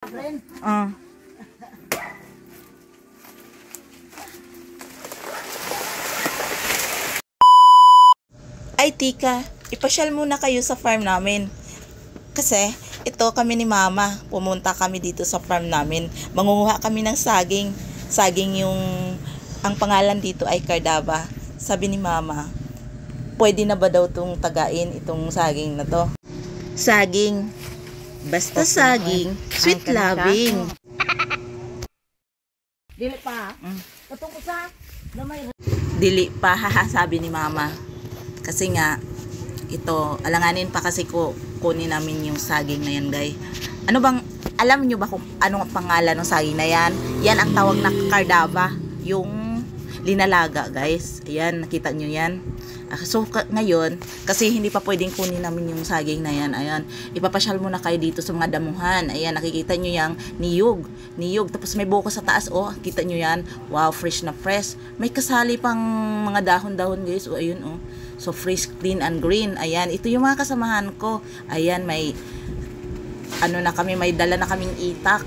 Ah. Ay, tika, ipasyal muna kayo sa farm namin. Kasi, ito kami ni Mama. Pumunta kami dito sa farm namin. Mangunguha kami ng saging. Saging ang pangalan dito ay Cardava. Sabi ni Mama, pwede na ba daw itong tagain itong saging na to? Saging. Basta saging, sweet loving. Dili pa. Katong usa na may Dili pa, haha, sabi ni Mama. Kasi nga, ito, alanganin pa kasi kunin namin yung saging na yan, guys. Ano bang, alam nyo ba kung anong pangalan ng saging na yan? Yan ang tawag na Cardava. Yung linalaga, guys. Ayan, nakita nyo yan. So, ngayon, kasi hindi pa pwedeng kunin namin yung saging na yan. Ayan, ipapasyal muna kayo dito sa mga damuhan. Ayan, nakikita nyo yung niyog. Niyog, tapos may buko sa taas. Oh, kita nyo yan. Wow, fresh na fresh. May kasali pang mga dahon-dahon, guys. Oh, ayun, oh. So, fresh, clean, and green. Ayan, ito yung mga kasamahan ko. Ayan, may ano na kami, may dala na kaming itak.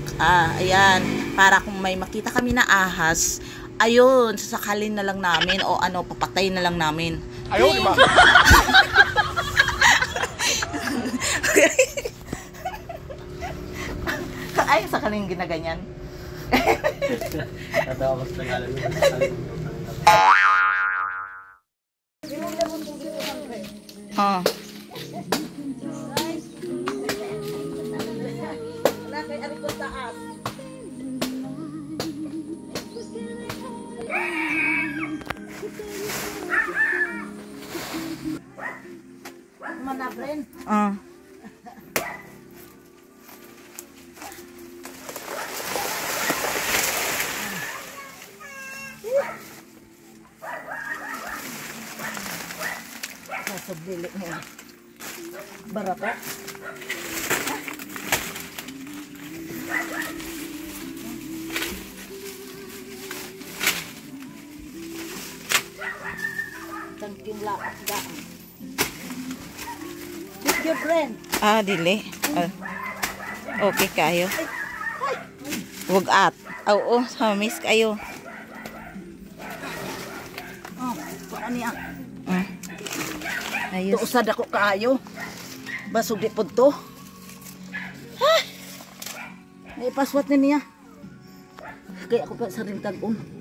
Ayan, para kung may makita kami na ahas, ayun, sasakalin na lang namin o ano, papatay na lang namin. Ayaw, di ba? Ay, sakalin ginaganyan. Natawa ko sa Tagalog. Oh. manabren. Ah. Sabili niya. Barata. Tangking lakas daan. With your friend. Dili. Okay kayo. Wag at. Oo, miss kayo. Ano niya? Ayos. Usad ako kaayo. Basog di pod to. Ay, paswat na niya. Kaya ako pa sa rin tag-on.